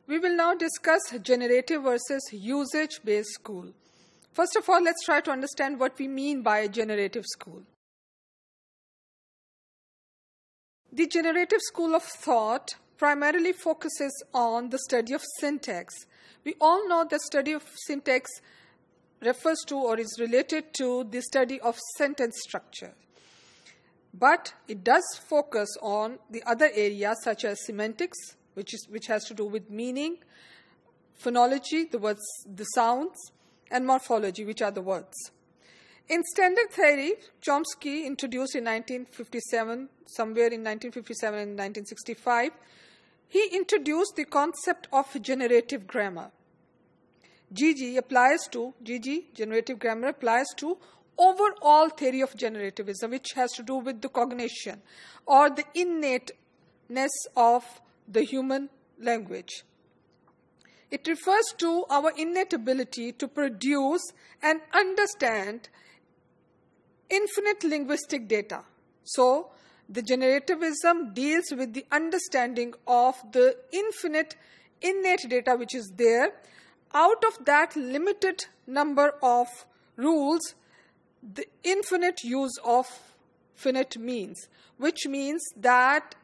We will now discuss generative versus usage-based school. First of all, let's try to understand what we mean by a generative school. The generative school of thought primarily focuses on the study of syntax. We all know that study of syntax refers to or is related to the study of sentence structure. But it does focus on the other areas such as semantics, which has to do with meaning, phonology, the words, the sounds, and morphology, which are the words. In standard theory, Chomsky introduced in 1957, somewhere in 1957 and 1965, he introduced the concept of generative grammar. Generative grammar applies to overall theory of generativism, which has to do with the cognition or the innateness of the human language. It refers to our innate ability to produce and understand infinite linguistic data. So, the generativism deals with the understanding of the infinite innate data which is there. Out of that limited number of rules, the infinite use of finite means, which means that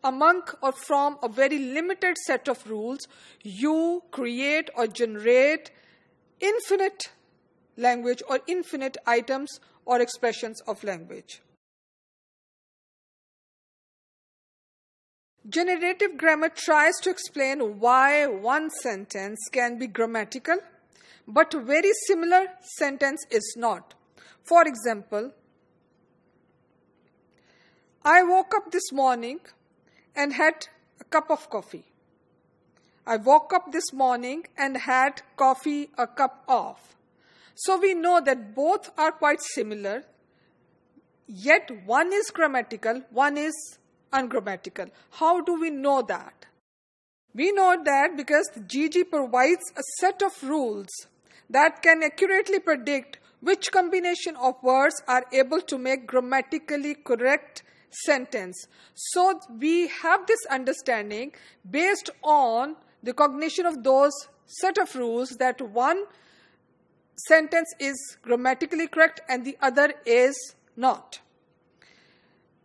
among or from a very limited set of rules, you create or generate infinite language or infinite items or expressions of language. Generative grammar tries to explain why one sentence can be grammatical, but a very similar sentence is not. For example, I woke up this morning and had a cup of coffee. I woke up this morning and had coffee a cup of. So we know that both are quite similar, yet one is grammatical, one is ungrammatical. How do we know that? We know that because GG provides a set of rules that can accurately predict which combination of words are able to make grammatically correct sentence. So we have this understanding based on the cognition of those set of rules that one sentence is grammatically correct and the other is not.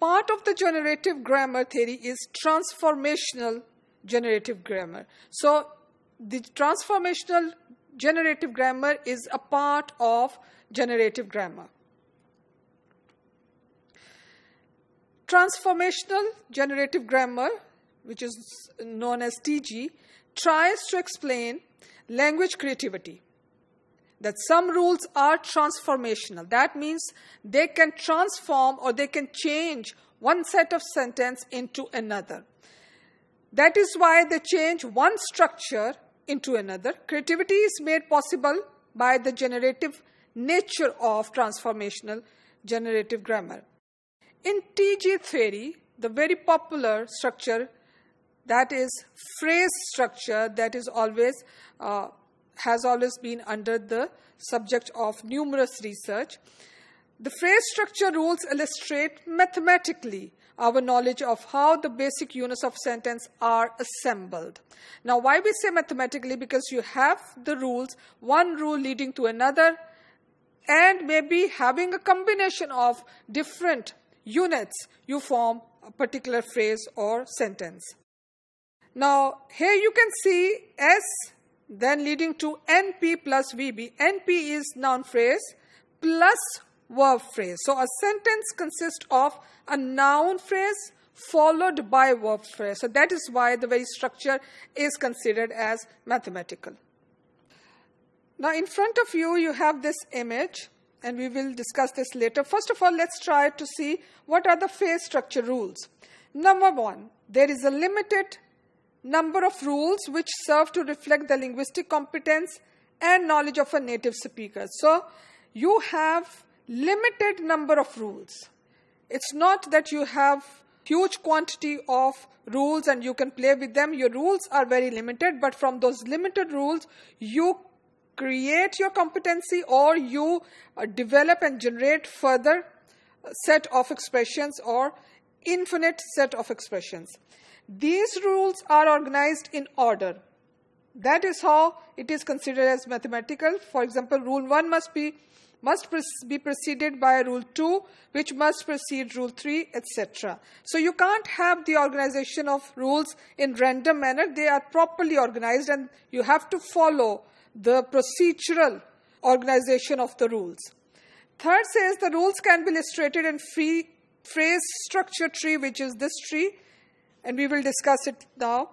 Part of the generative grammar theory is transformational generative grammar. So the transformational generative grammar is a part of generative grammar. Transformational generative grammar, which is known as TG, tries to explain language creativity. That some rules are transformational. That means they can transform or they can change one set of sentence into another. That is why they change one structure into another. Creativity is made possible by the generative nature of transformational generative grammar. In TG theory, the very popular structure, that is phrase structure, that is has always been under the subject of numerous research. The phrase structure rules illustrate mathematically our knowledge of how the basic units of sentence are assembled. Now, why we say mathematically? Because you have the rules, one rule leading to another, and maybe having a combination of different units, you form a particular phrase or sentence. Now, here you can see S then leading to NP plus VB. NP is noun phrase plus verb phrase. So a sentence consists of a noun phrase followed by verb phrase. So that is why the very structure is considered as mathematical. Now in front of you, you have this image, and we will discuss this later. First of all, let's try to see what are the phrase structure rules. Number one, there is a limited number of rules which serve to reflect the linguistic competence and knowledge of a native speaker. So you have limited number of rules. It's not that you have huge quantity of rules and you can play with them. Your rules are very limited, but from those limited rules, you create your competency or you develop and generate further set of expressions or infinite set of expressions. These rules are organized in order. That is how it is considered as mathematical. For example, rule 1 must be preceded by rule 2, which must precede rule 3, etc. So you can't have the organization of rules in random manner. They are properly organized, and you have to follow the procedural organization of the rules. Third says the rules can be illustrated in free phrase structure tree, which is this tree, and we will discuss it now.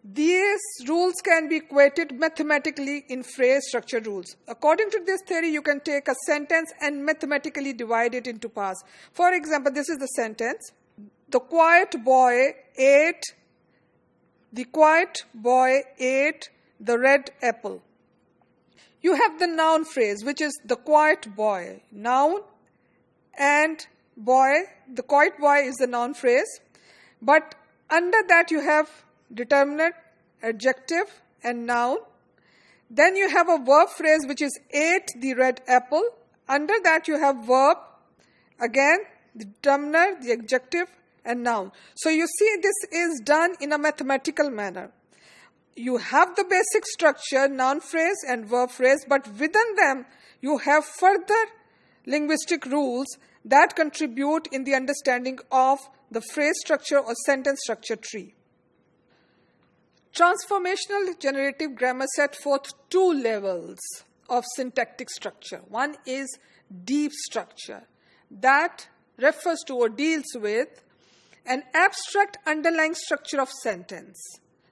These rules can be equated mathematically in phrase structure rules. According to this theory, you can take a sentence and mathematically divide it into parts. For example, this is the sentence. The quiet boy ate the red apple. You have the noun phrase, which is the quiet boy. Noun and boy. The quiet boy is the noun phrase. But under that you have determinate, adjective, and noun. Then you have a verb phrase, which is ate the red apple. Under that you have verb, again, the determiner, the adjective, and noun. So you see, this is done in a mathematical manner. You have the basic structure, noun phrase and verb phrase, but within them you have further linguistic rules that contribute in the understanding of the phrase structure or sentence structure tree. Transformational generative grammar set forth two levels of syntactic structure. One is deep structure that refers to or deals with an abstract underlying structure of sentence.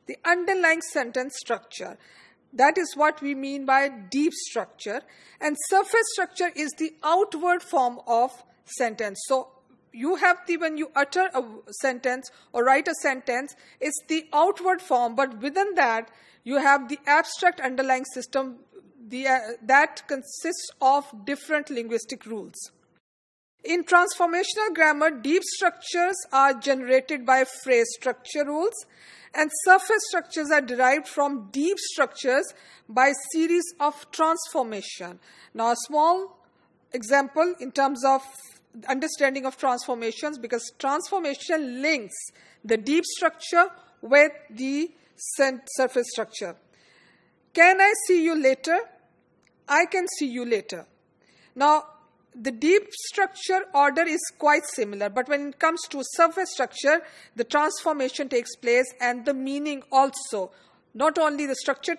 The underlying sentence structure. That is what we mean by deep structure. And surface structure is the outward form of sentence. So you have when you utter a sentence or write a sentence, it's the outward form, but within that you have the abstract underlying system that consists of different linguistic rules. In transformational grammar, deep structures are generated by phrase structure rules, and surface structures are derived from deep structures by series of transformation. Now, a small example in terms of understanding of transformations, because transformation links the deep structure with the surface structure. Can I see you later? I can see you later. Now, the deep structure order is quite similar, but when it comes to surface structure, the transformation takes place and the meaning also. Not only the structure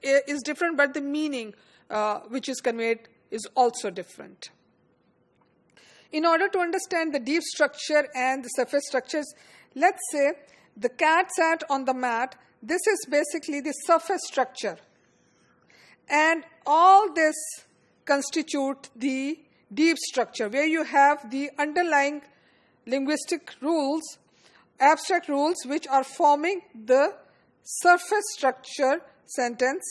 is different, but the meaning which is conveyed is also different. In order to understand the deep structure and the surface structures, let's say the cat sat on the mat. This is basically the surface structure. And all this constitute the deep structure, where you have the underlying linguistic rules, abstract rules, which are forming the surface structure sentence.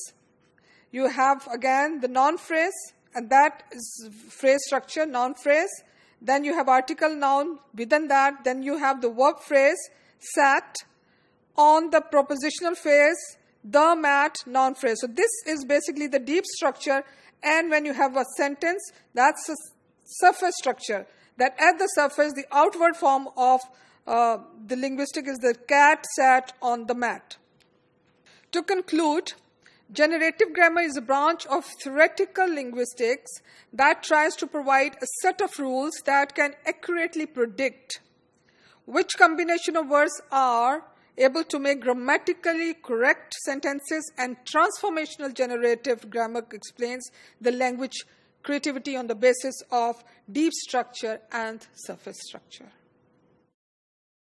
You have, again, the noun phrase, and that is phrase structure, noun phrase. Then you have article noun within that. Then you have the verb phrase, sat, on the propositional phrase, the mat, noun phrase. So this is basically the deep structure. And when you have a sentence, that's a surface structure. That at the surface, the outward form of the linguistic is the cat sat on the mat. To conclude, generative grammar is a branch of theoretical linguistics that tries to provide a set of rules that can accurately predict which combination of words are able to make grammatically correct sentences, and transformational generative grammar explains the language creativity on the basis of deep structure and surface structure.